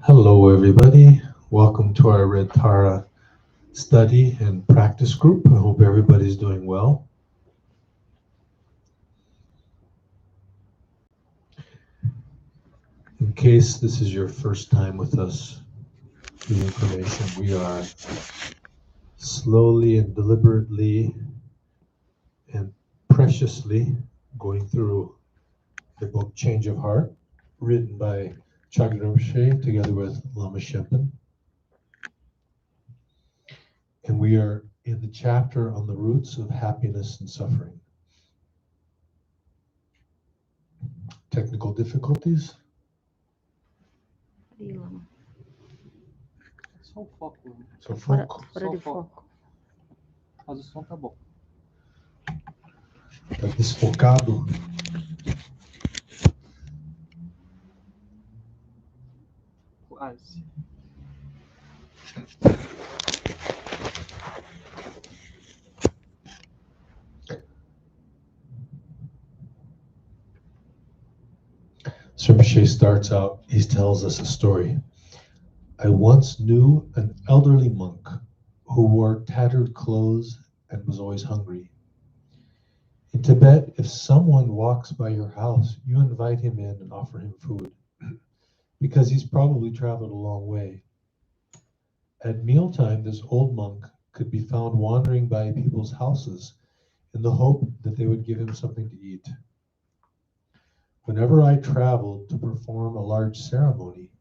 Hello everybody, welcome to our Red Tara study and practice group. I hope everybody's doing well. In case this is your first time with us, the information we are slowly and deliberately and preciously going through the book Change of Heart, written by Chagdud Gonpa together with Lama Shenpen. And we are in the chapter on the roots of happiness and suffering. Technical difficulties? Só o foco. Só foco. Fora de foco. Mas o som tá bom. Tá desfocado. Quase. Rinpoche starts out, he tells us a story. I once knew an elderly monk who wore tattered clothes and was always hungry. In Tibet, if someone walks by your house, you invite him in and offer him food, because he's probably traveled a long way. At mealtime, this old monk could be found wandering by people's houses in the hope that they would give him something to eat. Whenever I traveled to perform a large ceremony,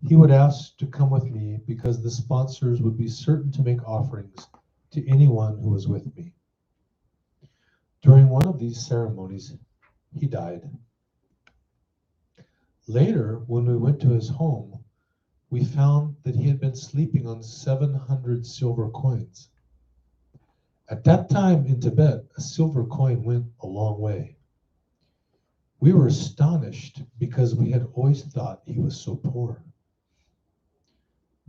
he would ask to come with me because the sponsors would be certain to make offerings to anyone who was with me. During one of these ceremonies, he died. Later, when we went to his home, we found that he had been sleeping on 700 silver coins. At that time in Tibet, a silver coin went a long way. We were astonished because we had always thought he was so poor.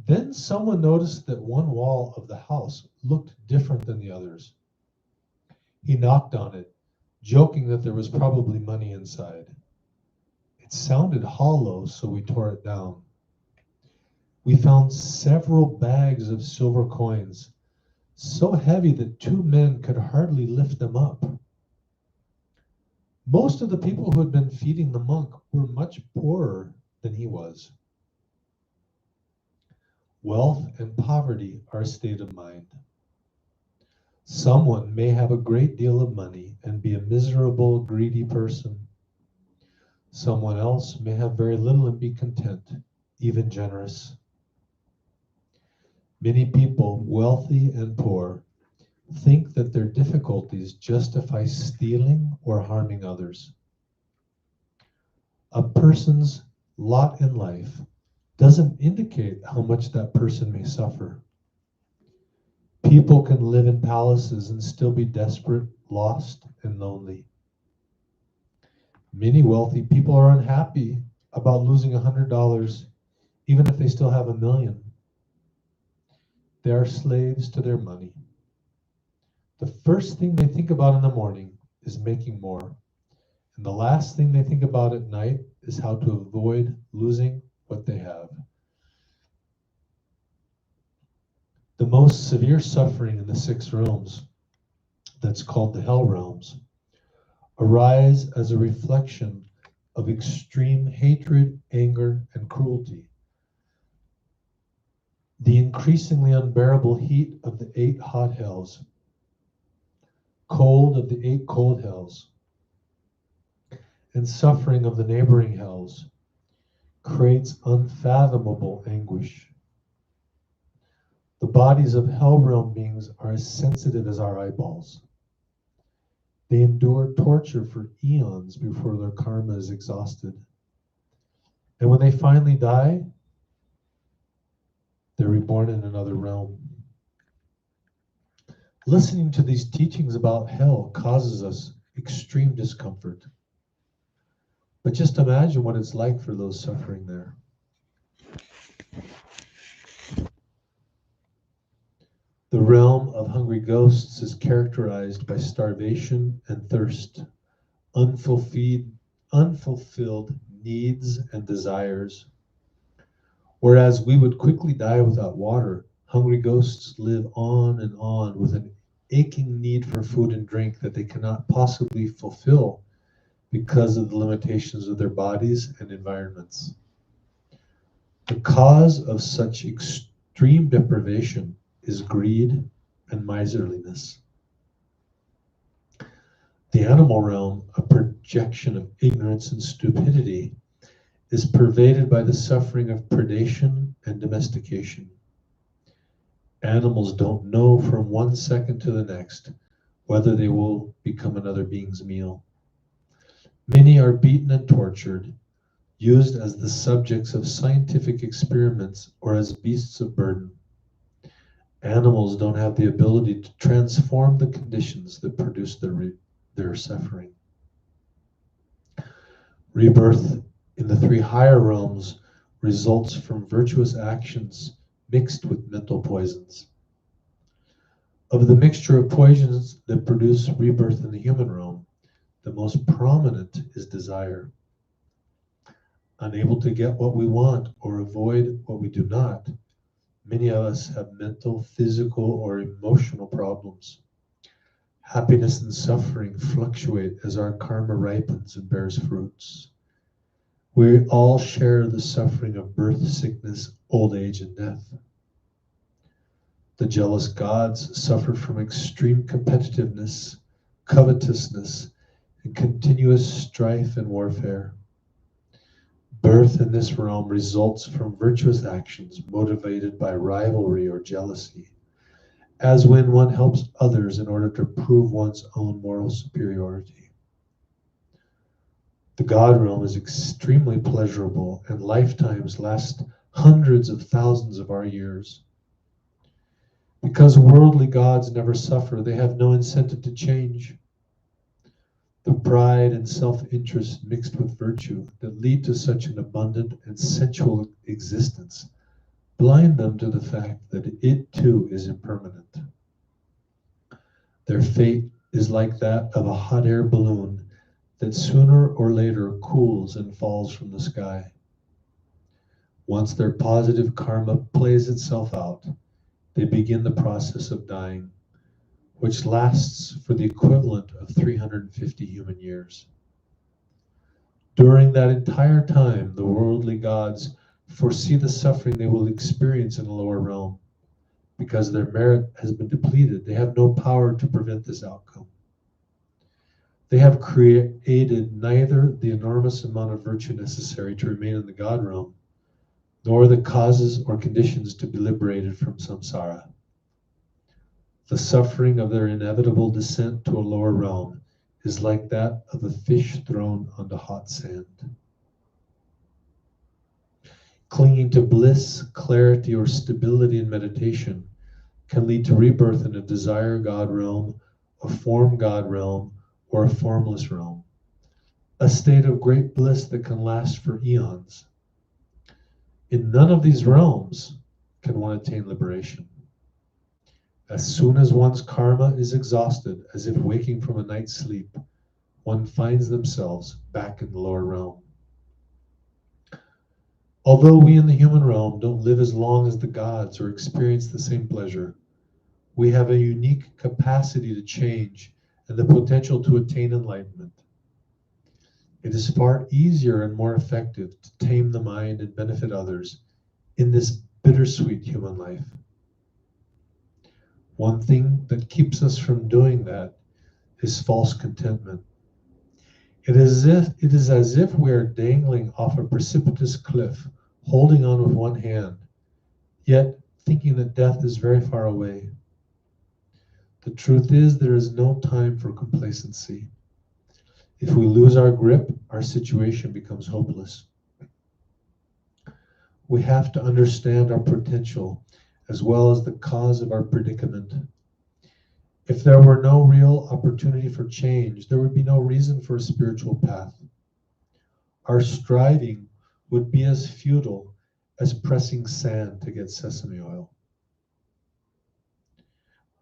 Then someone noticed that one wall of the house looked different than the others. He knocked on it, joking that there was probably money inside. It sounded hollow, so we tore it down. We found several bags of silver coins, so heavy that two men could hardly lift them up. Most of the people who had been feeding the monk were much poorer than he was. Wealth and poverty are a state of mind. Someone may have a great deal of money and be a miserable, greedy person. Someone else may have very little and be content, even generous. Many people, wealthy and poor, think that their difficulties justify stealing or harming others. A person's lot in life doesn't indicate how much that person may suffer. People can live in palaces and still be desperate, lost, and lonely. Many wealthy people are unhappy about losing $100, even if they still have $1 million. They are slaves to their money. The first thing they think about in the morning is making more. And the last thing they think about at night is how to avoid losing what they have. The most severe suffering in the 6 realms, that's called the hell realms, arise as a reflection of extreme hatred, anger, and cruelty. The increasingly unbearable heat of the 8 hot hells, cold of the 8 cold hells, and suffering of the neighboring hells creates unfathomable anguish. The bodies of hell realm beings are as sensitive as our eyeballs. They endure torture for eons before their karma is exhausted. And when they finally die, they're reborn in another realm. Listening to these teachings about hell causes us extreme discomfort. But just imagine what it's like for those suffering there. The realm of hungry ghosts is characterized by starvation and thirst, unfulfilled needs and desires, Whereas we would quickly die without water, hungry ghosts live on with an aching need for food and drink that they cannot possibly fulfill because of the limitations of their bodies and environments. The cause of such extreme deprivation is greed and miserliness. The animal realm, a projection of ignorance and stupidity, is pervaded by the suffering of predation and domestication. Animals don't know from one second to the next whether they will become another being's meal. Many are beaten and tortured, used as the subjects of scientific experiments or as beasts of burden. Animals don't have the ability to transform the conditions that produce their suffering. Rebirth in the three higher realms results from virtuous actions mixed with mental poisons. Of the mixture of poisons that produce rebirth in the human realm, the most prominent is desire. Unable to get what we want or avoid what we do not, many of us have mental, physical, or emotional problems. Happiness and suffering fluctuate as our karma ripens and bears fruits. We all share the suffering of birth, sickness, old age, and death. The jealous gods suffer from extreme competitiveness, covetousness, and continuous strife and warfare. Birth in this realm results from virtuous actions motivated by rivalry or jealousy, as when one helps others in order to prove one's own moral superiority. The God realm is extremely pleasurable, and lifetimes last hundreds of thousands of our years. Because worldly gods never suffer, they have no incentive to change. The pride and self-interest mixed with virtue that lead to such an abundant and sensual existence blind them to the fact that it too is impermanent. Their fate is like that of a hot air balloon that sooner or later cools and falls from the sky. Once their positive karma plays itself out, they begin the process of dying, which lasts for the equivalent of 350 human years. During that entire time, the worldly gods foresee the suffering they will experience in the lower realm. Because their merit has been depleted, they have no power to prevent this outcome. They have created neither the enormous amount of virtue necessary to remain in the God realm, nor the causes or conditions to be liberated from samsara. The suffering of their inevitable descent to a lower realm is like that of a fish thrown onto hot sand. Clinging to bliss, clarity, or stability in meditation can lead to rebirth in a desire God realm, a form God realm, or a formless realm, a state of great bliss that can last for eons. In none of these realms can one attain liberation. As soon as one's karma is exhausted, as if waking from a night's sleep, one finds themselves back in the lower realm. Although we in the human realm don't live as long as the gods or experience the same pleasure, we have a unique capacity to change and the potential to attain enlightenment. It is far easier and more effective to tame the mind and benefit others in this bittersweet human life. One thing that keeps us from doing that is false contentment. It is as if we are dangling off a precipitous cliff, holding on with one hand, yet thinking that death is very far away. The truth is, there is no time for complacency. If we lose our grip, our situation becomes hopeless. We have to understand our potential as well as the cause of our predicament. If there were no real opportunity for change, there would be no reason for a spiritual path. Our striving would be as futile as pressing sand to get sesame oil.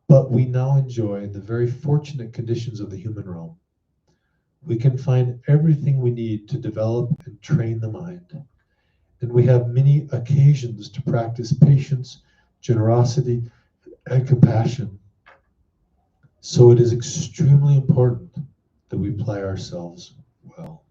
But we now enjoy the very fortunate conditions of the human realm. We can find everything we need to develop and train the mind. and we have many occasions to practice patience, generosity, and compassion. So it is extremely important that we apply ourselves well.